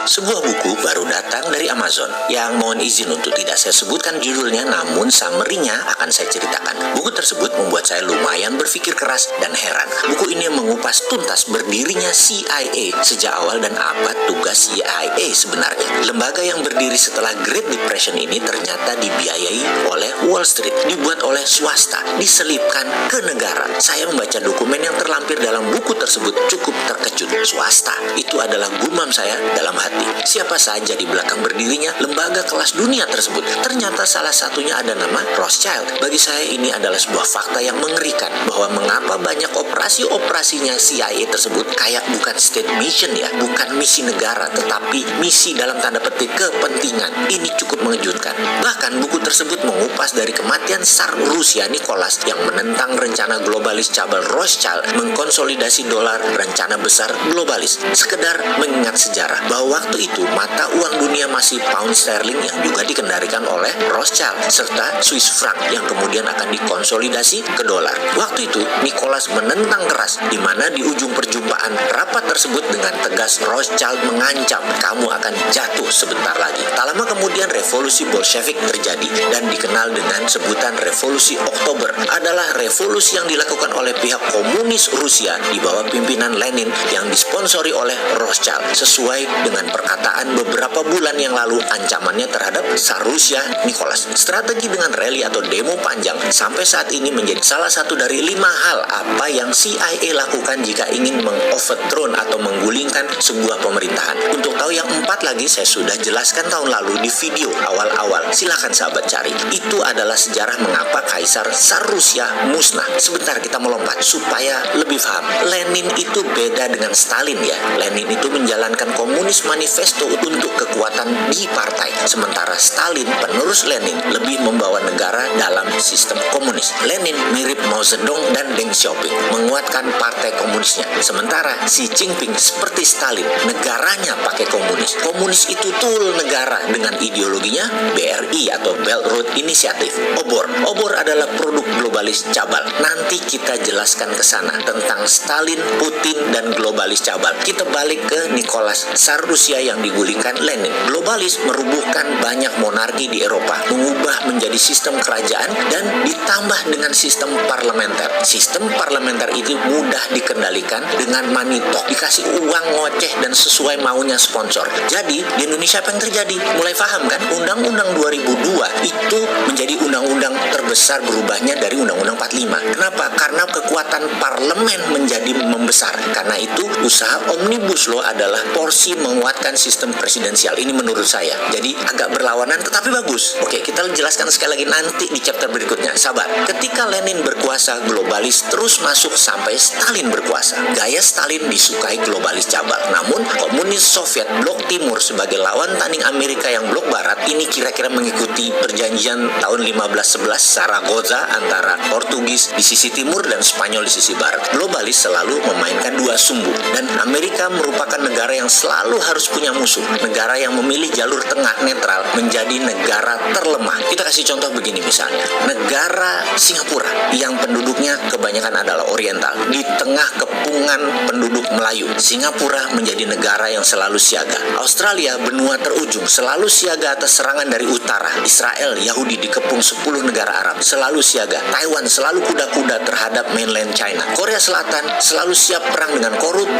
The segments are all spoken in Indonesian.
Sebuah buku baru datang dari Amazon yang mohon izin untuk tidak saya sebutkan judulnya, namun summary-nya akan saya ceritakan. Buku tersebut membuat saya lumayan berpikir keras dan heran. Buku ini mengupas tuntas berdirinya CIA sejak awal dan apa tugas CIA sebenarnya. Lembaga yang berdiri setelah Great Depression ini ternyata dibiayai oleh Wall Street, dibuat oleh swasta, diselipkan ke negara. Saya membaca dokumen yang terlampir dalam buku tersebut cukup terkejut. Swasta, itu adalah gumam saya dalam hati. Siapa saja di belakang berdirinya lembaga kelas dunia tersebut? Ternyata salah satunya ada nama Rothschild. Bagi saya ini adalah sebuah fakta yang mengerikan, bahwa mengapa banyak operasinya CIA tersebut kayak bukan state mission ya, bukan misi negara, tetapi misi dalam tanda petik kepentingan. Ini cukup mengejutkan. Bahkan buku tersebut mengupas dari kematian Tsar Rusia Nicholas yang menentang rencana globalis cabal Rothschild mengkonsolidasi dolar, rencana besar globalis. Sekedar mengingat sejarah bahwa waktu itu mata uang dunia masih pound sterling yang juga dikendalikan oleh Rothschild serta Swiss franc yang kemudian akan dikonsolidasi ke dolar. Waktu itu Nicholas menentang keras, di mana di ujung perjumpaan rapat tersebut dengan tegas Rothschild mengancam, kamu akan jatuh sebentar lagi. Tak lama kemudian revolusi Bolshevik terjadi dan dikenal dengan sebutan revolusi Oktober. Adalah revolusi yang dilakukan oleh pihak komunis Rusia di bawah pimpinan Lenin yang disponsori oleh Rothschild. Sesuai dengan perkataan beberapa bulan yang lalu, ancamannya terhadap Tsar Rusia Nicholas. Strategi dengan rally atau demo panjang sampai saat ini menjadi salah satu dari 5 hal apa yang CIA lakukan jika ingin meng-overthrow atau menggulingkan sebuah pemerintahan. Untuk tahu yang 4 lagi saya sudah jelaskan tahun lalu di video awal-awal. Silakan sahabat cari. Itu adalah sejarah mengapa Kaisar Tsar Rusia musnah. Sebentar kita melompat supaya lebih paham. Lenin itu beda dengan Stalin ya. Lenin itu menjalankan komunis manifesto untuk kekuatan di partai. Sementara Stalin, penerus Lenin, lebih membawa negara dalam sistem komunis. Lenin mirip Mao Zedong dan Deng Xiaoping, menguatkan partai komunisnya. Sementara Xi Jinping seperti Stalin, negaranya pakai komunis. Komunis itu tool negara dengan ideologinya BRI atau Belt Road Initiative. Obor adalah produk globalis cabal. Nanti kita jelaskan ke sana tentang Stalin, Putin, dan globalis cabal. Kita balik ke Nicholas, Tsar Rusia yang digulingkan Lenin. Globalis merubuhkan banyak monarki di Eropa, mengubah menjadi sistem kerajaan dan ditambah dengan sistem parlementer. Sistem parlementer itu mudah dikendalikan dengan money talk, dikasih uang ngoceh dan sesuai maunya sponsor. Jadi di Indonesia apa yang terjadi? Mulai paham kan? Undang-Undang 2002 itu menjadi undang-undang terbesar berubahnya dari Undang-Undang 45. Kenapa? Karena kekuatan parlemen menjadi membesar. Karena itu usaha Omnibus Law adalah porsi menguatkan sistem presidensial. Ini menurut saya. Jadi agak berlawanan tetapi bagus. Oke, kita jelaskan sekali lagi nanti di chapter berikutnya. Sabar. Ketika Lenin berkuasa, globalis terus masuk sampai Stalin berkuasa. Gaya Stalin disukai globalis cabal. Namun komunis Soviet blok timur sebagai lawan tanding Amerika yang blok barat ini kira-kira mengikuti perjanjian tahun 1511 Zaragoza antara Portugis di sisi timur dan Spanyol di sisi barat. Globalis selalu memainkan dua sumbu dan Amerika merupakan negara yang selalu harus punya musuh. Negara yang memilih jalur tengah netral menjadi negara terlemah. Kita kasih contoh begini misalnya. Negara Singapura yang penduduknya kebanyakan adalah Oriental. Di tengah kepungan penduduk Melayu, Singapura menjadi negara yang selalu siaga. Australia, benua terujung, selalu siaga atas serangan dari utara. Israel, Yahudi dikepung 10 negara Arab, selalu siaga. Taiwan selalu kuda-kuda terhadap mainland China. Korea Selatan selalu siap perang dengan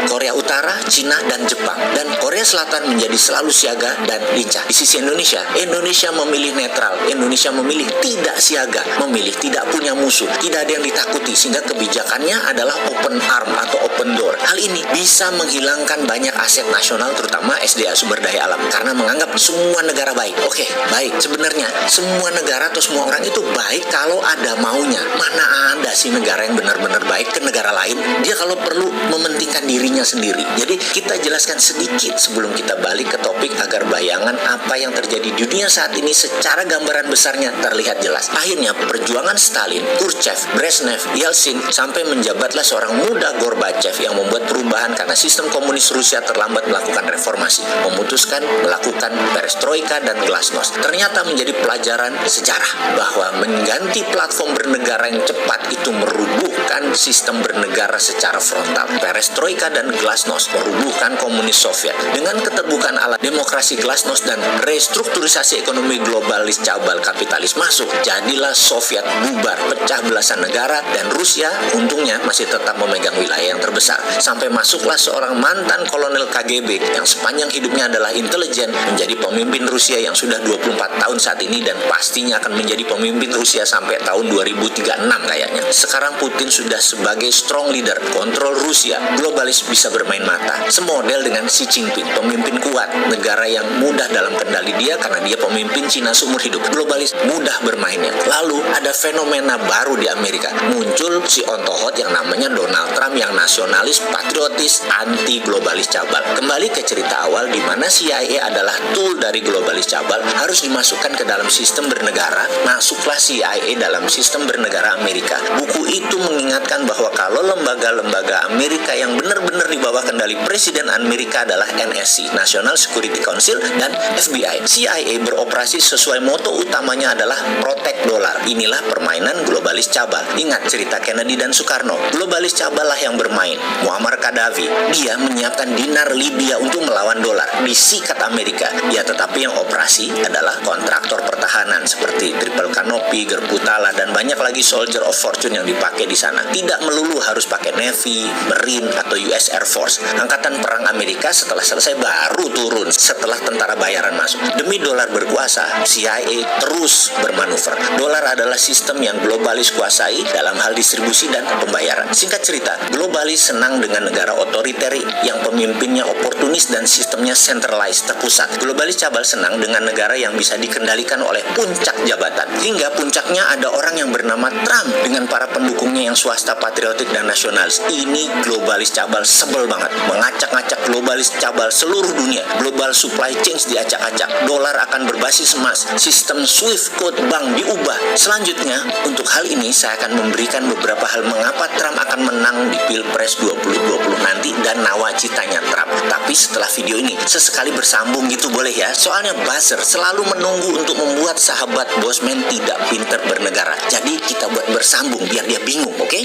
Korea Utara, Cina, dan Jepang. Dan Korea Selatan menjadi selalu siaga dan lincah. Di sisi Indonesia memilih netral. Indonesia memilih tidak siaga, memilih tidak punya musuh, tidak ada yang ditakuti, sehingga kebijakannya adalah open arm atau open door. Hal ini bisa menghilangkan banyak aset nasional, terutama SDA sumber daya alam, karena menganggap semua negara baik. Oke, baik. Sebenarnya semua negara atau semua orang itu baik kalau ada maunya. Mana ada sih negara yang benar-benar baik ke negara lain? Dia kalau perlu mementingkan dirinya sendiri. Jadi kita jelaskan sedikit sebelum kita balik ke topik agar bayangan apa yang terjadi di dunia saat ini secara gambaran besarnya terlihat jelas. Akhirnya perjuangan Stalin, Khrushchev, Brezhnev, Yeltsin sampai menjabatlah seorang muda Gorbachev yang membuat perubahan karena sistem komunis Rusia terlambat melakukan reformasi, memutuskan melakukan perestroika dan glasnost. Ternyata menjadi pelajaran sejarah bahwa mengganti platform bernegara yang cepat itu merubuhkan sistem bernegara secara frontal. Perestroika dan glasnost merubuhkan komunis Soviet. Dengan keterbukaan ala demokrasi glasnost dan restrukturisasi ekonomi globalis cabal kapitalis masuk, jadilah Soviet bubar, pecah belasan negara, dan Rusia untungnya masih tetap memegang wilayah yang terbesar. Sampai masuklah seorang mantan kolonel KGB yang sepanjang hidupnya adalah intelijen menjadi pemimpin Rusia yang sudah 24 tahun saat ini dan pastinya akan menjadi pemimpin Rusia sampai tahun 2036 kayaknya. Sekarang Putin sudah sebagai strong leader, kontrol Rusia, globalis bisa bermain mata. Semodel dengan Xi Jinping, pemimpin kuat, negara yang mudah dalam kendali dia karena dia pemimpin Cina seumur hidup. Globalis mudah bermainnya. Lalu ada fenomena baru di Amerika. Muncul si ontohot yang namanya Donald Trump yang nasionalis, patriotis, anti globalis cabal. Kembali ke cerita awal di mana CIA adalah tool dari globalis cabal, harus dimasukkan ke dalam sistem bernegara. Masuklah CIA dalam sistem bernegara Amerika. Buku itu mengingatkan bahwa kalau lembaga-lembaga Amerika yang benar-benar di bawah kendali Presiden Amerika adalah NSC, National Security Council, dan FBI. CIA beroperasi sesuai moto utamanya adalah protect dolar. Inilah permainan globalis cabal. Ingat cerita Kennedy dan Soekarno. Globalis cabal lah yang bermain. Muammar Gaddafi, dia menyiapkan dinar Libya untuk melawan dolar. Disikat Amerika. Ya, tetapi yang operasi adalah kontraktor pertahanan seperti Triple Canopy, Gerputala, dan banyak lagi soldier of fortune yang dipakai di sana. Tidak melulu harus pakai Navy, Marine, atau US Air Force. Angkatan perang Amerika setelah selesai baru turun setelah tentara bayaran masuk. Demi dolar berkuasa, CIA terus bermanuver. Dolar adalah sistem yang globalis kuasai dalam hal distribusi dan pembayaran. Singkat cerita, globalis senang dengan negara otoriter yang pemimpinnya oportunis dan sistemnya centralized, terpusat. Globalis cabal senang dengan negara yang bisa dikendalikan oleh puncak jabatan. Hingga puncaknya ada orang yang bernama Trump dengan para pendukungnya yang swasta, patriotik, dan nasionalis. Ini globalis cabal sebel banget. Mengacak-ngacak globalis cabal seluruh dunia. Global supply chain diacak-acak. Dolar akan berbasis emas. Sistem Swift Code Bank diubah. Selanjutnya, untuk hal ini saya akan memberikan beberapa hal mengapa Trump akan menang di Pilpres 2020 nanti dan nawacitanya Trump. Tapi setelah video ini, sesekali bersambung gitu boleh ya? Soalnya buzzer selalu menunggu untuk membuat sahabat Bosman tidak pinter bernegara. Jadi kita buat bersambung biar dia bingung, oke?